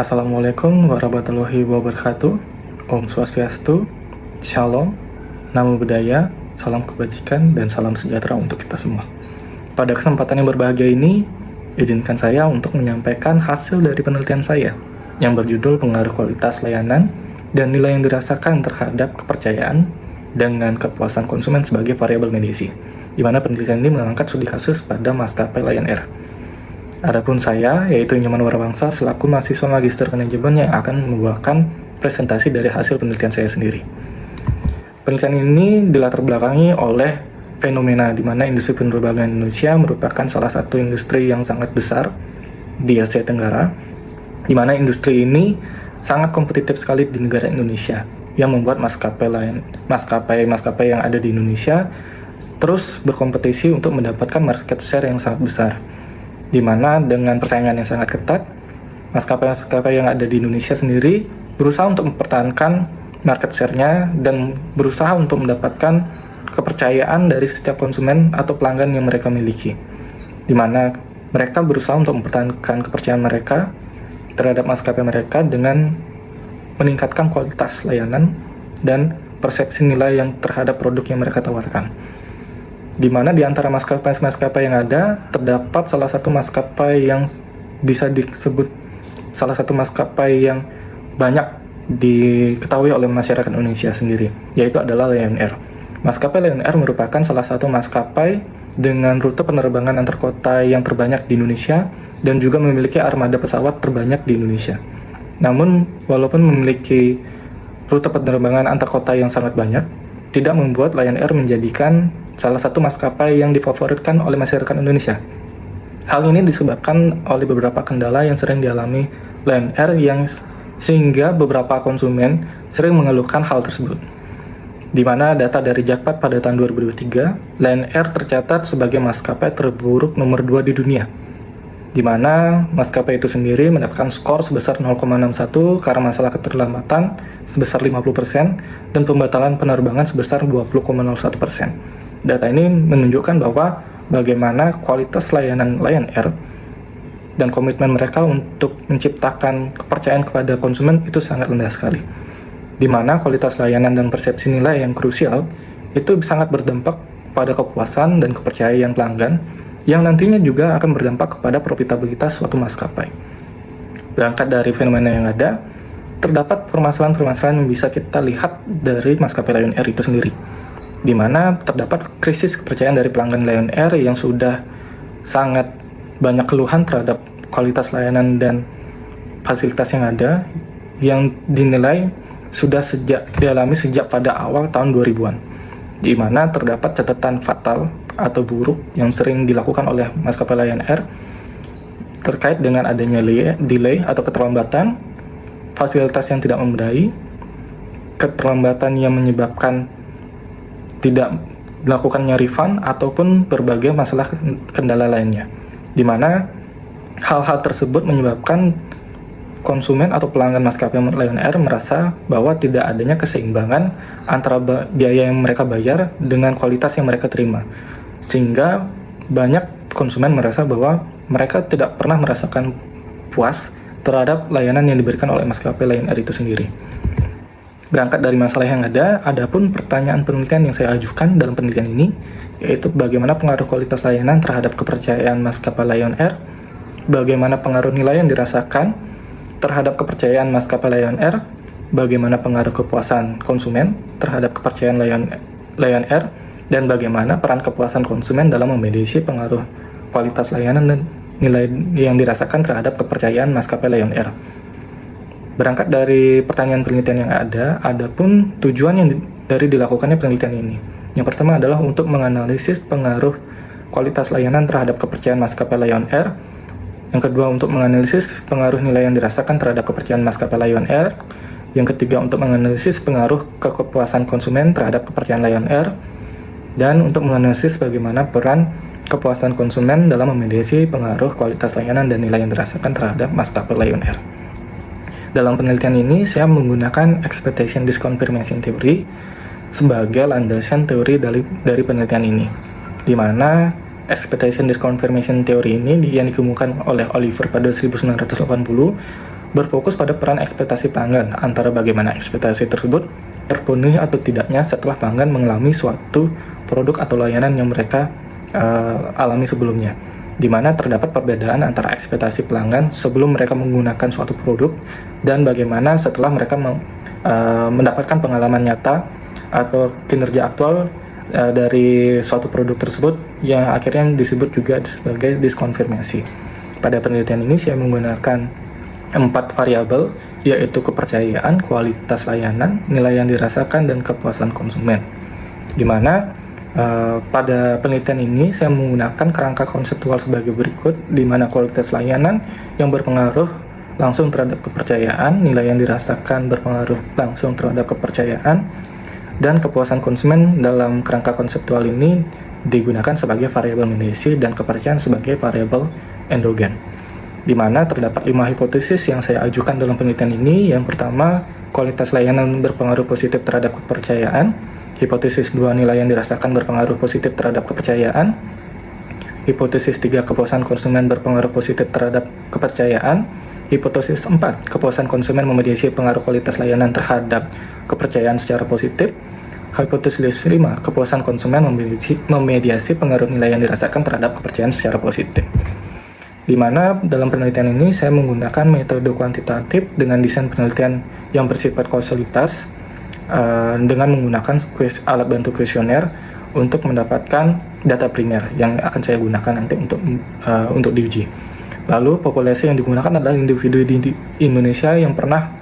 Assalamualaikum warahmatullahi wabarakatuh. Om Swastiastu, Shalom, Namo Buddhaya, salam kebajikan, dan salam sejahtera untuk kita semua. Pada kesempatan yang berbahagia ini, izinkan saya untuk menyampaikan hasil dari penelitian saya yang berjudul pengaruh kualitas layanan dan nilai yang dirasakan terhadap kepercayaan dengan kepuasan konsumen sebagai variabel mediasi, di mana penelitian ini mengangkat studi kasus pada maskapai Lion Air. Adapun saya, yaitu Nyoman Warabangsa, selaku mahasiswa Magister Manajemen yang akan membawakan presentasi dari hasil penelitian saya sendiri. Penelitian ini dilatar belakangi oleh fenomena di mana industri penerbangan Indonesia merupakan salah satu industri yang sangat besar di Asia Tenggara, di mana industri ini sangat kompetitif sekali di negara Indonesia, yang membuat maskapai yang ada di Indonesia terus berkompetisi untuk mendapatkan market share yang sangat besar, di mana dengan persaingan yang sangat ketat, maskapai yang ada di Indonesia sendiri berusaha untuk mempertahankan market share-nya dan berusaha untuk mendapatkan kepercayaan dari setiap konsumen atau pelanggan yang mereka miliki, di mana mereka berusaha untuk mempertahankan kepercayaan mereka terhadap maskapai mereka dengan meningkatkan kualitas layanan dan persepsi nilai yang terhadap produk yang mereka tawarkan. Di mana di antara maskapai yang ada, terdapat salah satu maskapai yang bisa disebut salah satu maskapai yang banyak diketahui oleh masyarakat Indonesia sendiri, yaitu adalah Lion Air. Maskapai Lion Air merupakan salah satu maskapai dengan rute penerbangan antar kota yang terbanyak di Indonesia dan juga memiliki armada pesawat terbanyak di Indonesia. Namun, walaupun memiliki rute penerbangan antar kota yang sangat banyak, tidak membuat Lion Air menjadikan salah satu maskapai yang difavoritkan oleh masyarakat Indonesia. Hal ini disebabkan oleh beberapa kendala yang sering dialami Lion Air sehingga beberapa konsumen sering mengeluhkan hal tersebut. Di mana data dari Jakpart pada tahun 2023, Lion Air tercatat sebagai maskapai terburuk nomor 2 di dunia, di mana maskapai itu sendiri mendapatkan skor sebesar 0,61 karena masalah keterlambatan sebesar 50% dan pembatalan penerbangan sebesar 20,01%. Data ini menunjukkan bahwa bagaimana kualitas layanan Lion Air dan komitmen mereka untuk menciptakan kepercayaan kepada konsumen itu sangat rendah sekali. Di mana kualitas layanan dan persepsi nilai yang krusial itu sangat berdampak pada kepuasan dan kepercayaan pelanggan, yang nantinya juga akan berdampak kepada profitabilitas suatu maskapai. Berangkat dari fenomena yang ada, terdapat permasalahan-permasalahan yang bisa kita lihat dari maskapai Lion Air itu sendiri, di mana terdapat krisis kepercayaan dari pelanggan Lion Air yang sudah sangat banyak keluhan terhadap kualitas layanan dan fasilitas yang ada, yang dinilai sudah dialami sejak pada awal tahun 2000-an, di mana terdapat catatan fatal atau buruk yang sering dilakukan oleh maskapai Lion Air terkait dengan adanya delay atau keterlambatan, fasilitas yang tidak memadai, keterlambatan yang menyebabkan tidak dilakukannya refund ataupun berbagai masalah kendala lainnya, di mana hal-hal tersebut menyebabkan konsumen atau pelanggan maskapai Lion Air merasa bahwa tidak adanya keseimbangan antara biaya yang mereka bayar dengan kualitas yang mereka terima, sehingga banyak konsumen merasa bahwa mereka tidak pernah merasakan puas terhadap layanan yang diberikan oleh maskapai Lion Air itu sendiri. Berangkat dari masalah yang ada, adapun pertanyaan penelitian yang saya ajukan dalam penelitian ini, yaitu bagaimana pengaruh kualitas layanan terhadap kepercayaan maskapai Lion Air, bagaimana pengaruh nilai yang dirasakan terhadap kepercayaan maskapai Lion Air, bagaimana pengaruh kepuasan konsumen terhadap kepercayaan Lion Air, dan bagaimana peran kepuasan konsumen dalam memediasi pengaruh kualitas layanan dan nilai yang dirasakan terhadap kepercayaan maskapai Lion Air. Berangkat dari pertanyaan penelitian yang ada pun tujuan yang dari dilakukannya penelitian ini. Yang pertama adalah untuk menganalisis pengaruh kualitas layanan terhadap kepercayaan maskapai Lion Air. Yang kedua, untuk menganalisis pengaruh nilai yang dirasakan terhadap kepercayaan maskapai Lion Air. Yang ketiga, untuk menganalisis pengaruh kepuasan konsumen terhadap kepercayaan Lion Air. Dan untuk menganalisis bagaimana peran kepuasan konsumen dalam memediasi pengaruh kualitas layanan dan nilai yang dirasakan terhadap maskapai Lion Air. Dalam penelitian ini, saya menggunakan expectation disconfirmation theory sebagai landasan teori dari penelitian ini, di mana expectation disconfirmation theory ini yang dikemukakan oleh Oliver pada 1980 berfokus pada peran ekspektasi pelanggan antara bagaimana ekspektasi tersebut terpenuhi atau tidaknya setelah pelanggan mengalami suatu produk atau layanan yang mereka alami sebelumnya, di mana terdapat perbedaan antara ekspektasi pelanggan sebelum mereka menggunakan suatu produk dan bagaimana setelah mereka mendapatkan pengalaman nyata atau kinerja aktual dari suatu produk tersebut yang akhirnya disebut juga sebagai diskonfirmasi. Pada penelitian ini saya menggunakan 4 variabel, yaitu kepercayaan, kualitas layanan, nilai yang dirasakan, dan kepuasan konsumen. Di mana pada penelitian ini saya menggunakan kerangka konseptual sebagai berikut, di mana kualitas layanan yang berpengaruh langsung terhadap kepercayaan, nilai yang dirasakan berpengaruh langsung terhadap kepercayaan, dan kepuasan konsumen dalam kerangka konseptual ini digunakan sebagai variabel mediasi dan kepercayaan sebagai variabel endogen. Di mana terdapat 5 hipotesis yang saya ajukan dalam penelitian ini. Yang pertama, kualitas layanan berpengaruh positif terhadap kepercayaan. Hipotesis 2, nilai yang dirasakan berpengaruh positif terhadap kepercayaan. Hipotesis 3, kepuasan konsumen berpengaruh positif terhadap kepercayaan. Hipotesis 4, kepuasan konsumen memediasi pengaruh kualitas layanan terhadap kepercayaan secara positif. Hipotesis 5, kepuasan konsumen memediasi pengaruh nilai yang dirasakan terhadap kepercayaan secara positif. Di mana dalam penelitian ini saya menggunakan metode kuantitatif dengan desain penelitian yang bersifat kausalitas dengan menggunakan alat bantu kuesioner untuk mendapatkan data primer yang akan saya gunakan nanti untuk diuji. Lalu populasi yang digunakan adalah individu di Indonesia yang pernah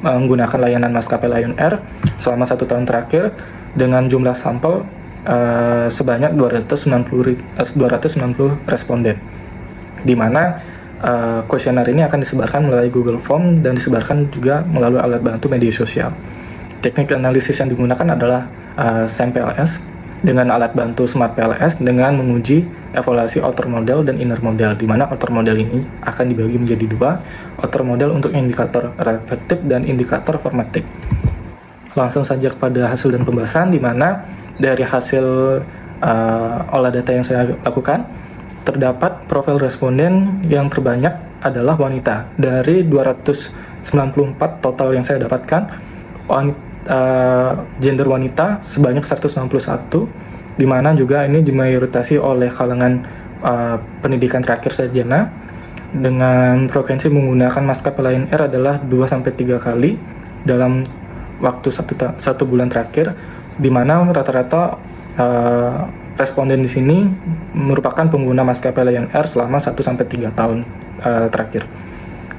menggunakan layanan maskapai Lion Air selama 1 tahun terakhir dengan jumlah sampel sebanyak 290 responden. Di mana kuesioner ini akan disebarkan melalui Google Form dan disebarkan juga melalui alat bantu media sosial. Teknik analisis yang digunakan adalah SAM-PLS dengan alat bantu Smart PLS dengan menguji evaluasi outer model dan inner model, di mana outer model ini akan dibagi menjadi 2, outer model untuk indikator reflektif dan indikator formatik. Langsung saja kepada hasil dan pembahasan, di mana dari hasil olah data yang saya lakukan, terdapat profil responden yang terbanyak adalah wanita. Dari 294 total yang saya dapatkan, gender wanita sebanyak 161, di mana juga ini dimayoritasi oleh kalangan pendidikan terakhir sarjana, dengan frekuensi menggunakan maskapai Lion Air adalah 2-3 kali dalam waktu satu bulan terakhir, di mana rata-rata responden di sini merupakan pengguna maskapai Lion Air selama 1-3 tahun terakhir.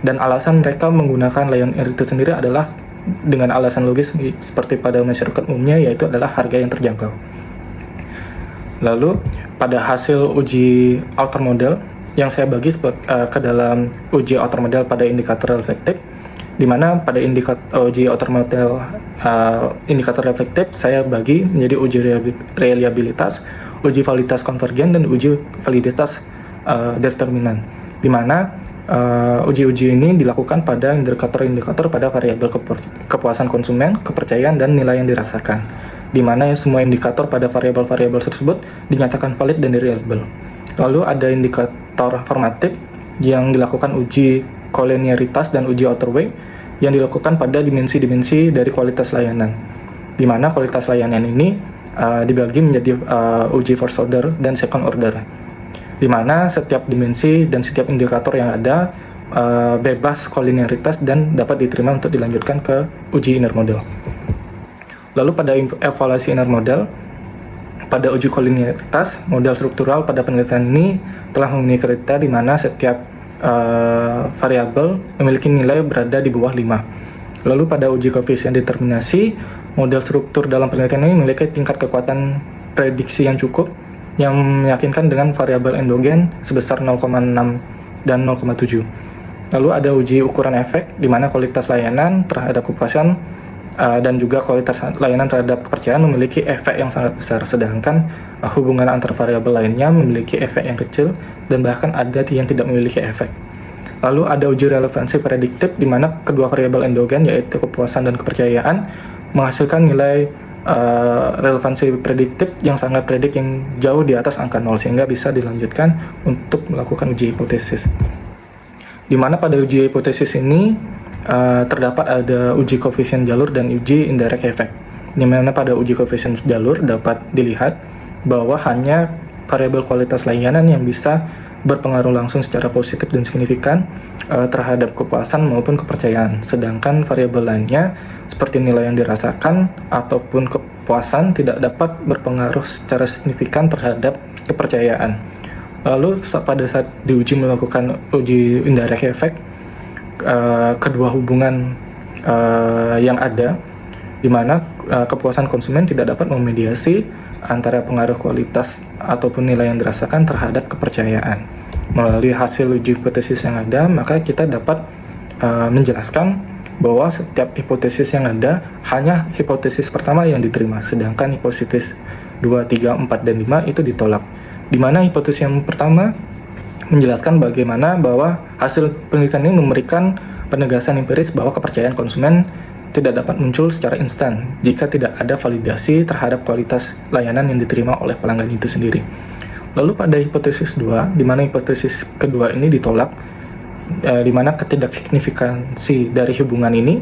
Dan alasan mereka menggunakan Lion Air itu sendiri adalah dengan alasan logis seperti pada masyarakat umumnya, yaitu adalah harga yang terjangkau. Lalu pada hasil uji outer model yang saya bagi ke dalam uji outer model pada indikator reflektif, di mana pada uji outer model indikator reflektif saya bagi menjadi uji reliabilitas, uji validitas konvergen, dan uji validitas determinan, di mana uji-uji ini dilakukan pada indikator-indikator pada variabel kepuasan konsumen, kepercayaan, dan nilai yang dirasakan, di mana semua indikator pada variabel-variabel tersebut dinyatakan valid dan reliable. Lalu ada indikator formatif yang dilakukan uji kolenialitas dan uji outer weight yang dilakukan pada dimensi-dimensi dari kualitas layanan, di mana kualitas layanan ini dibagi menjadi uji first order dan second order, di mana setiap dimensi dan setiap indikator yang ada bebas kolenialitas dan dapat diterima untuk dilanjutkan ke uji inner model. Lalu pada evaluasi inner model, pada uji kolenialitas, model struktural pada penelitian ini telah memenuhi kriteria di mana setiap variabel memiliki nilai berada di bawah 5. Lalu pada uji koefisien determinasi, model struktur dalam penelitian ini memiliki tingkat kekuatan prediksi yang cukup, yang meyakinkan dengan variabel endogen sebesar 0,6 dan 0,7. Lalu ada uji ukuran efek, di mana kualitas layanan terhadap kepuasan dan juga kualitas layanan terhadap kepercayaan memiliki efek yang sangat besar, sedangkan hubungan antar variabel lainnya memiliki efek yang kecil dan bahkan ada yang tidak memiliki efek. Lalu ada uji relevansi prediktif, di mana kedua variabel endogen yaitu kepuasan dan kepercayaan menghasilkan nilai relevansi prediktif yang sangat predik yang jauh di atas angka 0, sehingga bisa dilanjutkan untuk melakukan uji hipotesis. di mana pada uji hipotesis ini terdapat ada uji koefisien jalur dan uji indirect effect, di mana pada uji koefisien jalur dapat dilihat bahwa hanya variabel kualitas layanan yang bisa berpengaruh langsung secara positif dan signifikan terhadap kepuasan maupun kepercayaan, sedangkan variabel lainnya seperti nilai yang dirasakan ataupun kepuasan tidak dapat berpengaruh secara signifikan terhadap kepercayaan. Lalu pada saat diuji melakukan uji indirect effect, kedua hubungan yang ada, di mana kepuasan konsumen tidak dapat memediasi antara pengaruh kualitas ataupun nilai yang dirasakan terhadap kepercayaan. Melalui hasil uji hipotesis yang ada, maka kita dapat menjelaskan bahwa setiap hipotesis yang ada hanya hipotesis pertama yang diterima, sedangkan hipotesis 2, 3, 4, dan 5 itu ditolak. Di mana hipotesis yang pertama menjelaskan bagaimana bahwa hasil penelitian ini memberikan penegasan empiris bahwa kepercayaan konsumen tidak dapat muncul secara instan jika tidak ada validasi terhadap kualitas layanan yang diterima oleh pelanggan itu sendiri. Lalu pada hipotesis 2, di mana hipotesis kedua ini ditolak, di mana ketidaksignifikansi dari hubungan ini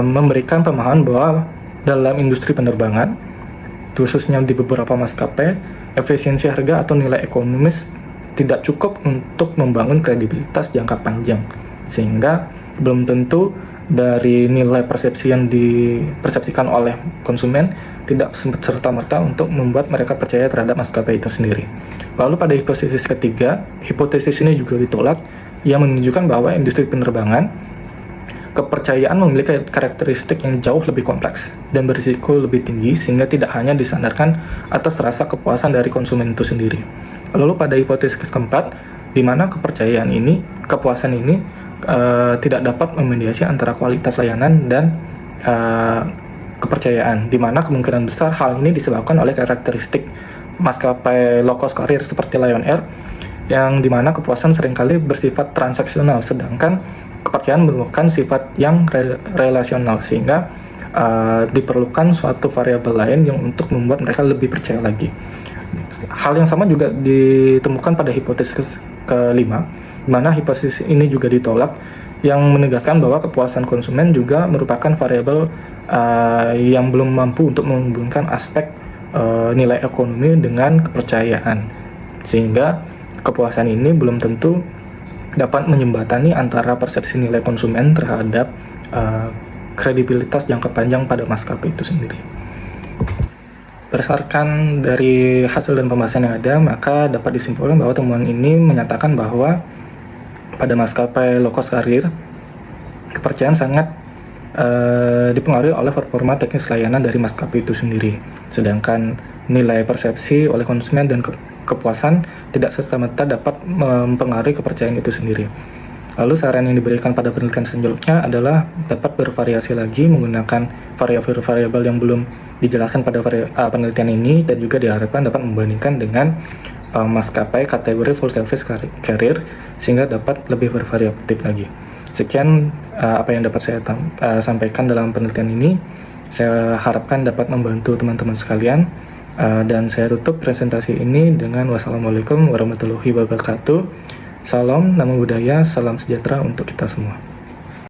memberikan pemahaman bahwa dalam industri penerbangan, khususnya di beberapa maskapai, efisiensi harga atau nilai ekonomis tidak cukup untuk membangun kredibilitas jangka panjang, sehingga belum tentu dari nilai persepsi yang dipersepsikan oleh konsumen tidak serta-merta untuk membuat mereka percaya terhadap maskapai itu sendiri. Lalu pada hipotesis ketiga, hipotesis ini juga ditolak, yang menunjukkan bahwa industri penerbangan kepercayaan memiliki karakteristik yang jauh lebih kompleks dan berisiko lebih tinggi, sehingga tidak hanya disandarkan atas rasa kepuasan dari konsumen itu sendiri. Lalu pada hipotesis keempat, di mana kepuasan ini tidak dapat memediasi antara kualitas layanan dan kepercayaan, di mana kemungkinan besar hal ini disebabkan oleh karakteristik maskapai low cost carrier seperti Lion Air, yang dimana kepuasan seringkali bersifat transaksional, sedangkan kepercayaan merupakan sifat yang relasional, sehingga diperlukan suatu variabel lain yang untuk membuat mereka lebih percaya lagi. Hal yang sama juga ditemukan pada hipotesis kelima, di mana hipotesis ini juga ditolak, yang menegaskan bahwa kepuasan konsumen juga merupakan variabel yang belum mampu untuk menghubungkan aspek nilai ekonomi dengan kepercayaan, sehingga kepuasan ini belum tentu dapat menjembatani antara persepsi nilai konsumen terhadap kredibilitas jangka panjang pada maskapai itu sendiri. Berdasarkan dari hasil dan pembahasan yang ada, maka dapat disimpulkan bahwa temuan ini menyatakan bahwa pada maskapai low cost carrier, kepercayaan sangat dipengaruhi oleh performa teknis layanan dari maskapai itu sendiri, sedangkan nilai persepsi oleh konsumen dan kepuasan tidak serta-merta dapat mempengaruhi kepercayaan itu sendiri. Lalu saran yang diberikan pada penelitian selanjutnya adalah dapat bervariasi lagi menggunakan variabel-variabel yang belum dijelaskan pada penelitian ini, dan juga diharapkan dapat membandingkan dengan maskapai kategori full service carrier sehingga dapat lebih bervariatif lagi. Sekian apa yang dapat saya sampaikan dalam penelitian ini. Saya harapkan dapat membantu teman-teman sekalian, dan saya tutup presentasi ini dengan wassalamualaikum warahmatullahi wabarakatuh. Salam, namo buddhaya, salam sejahtera untuk kita semua.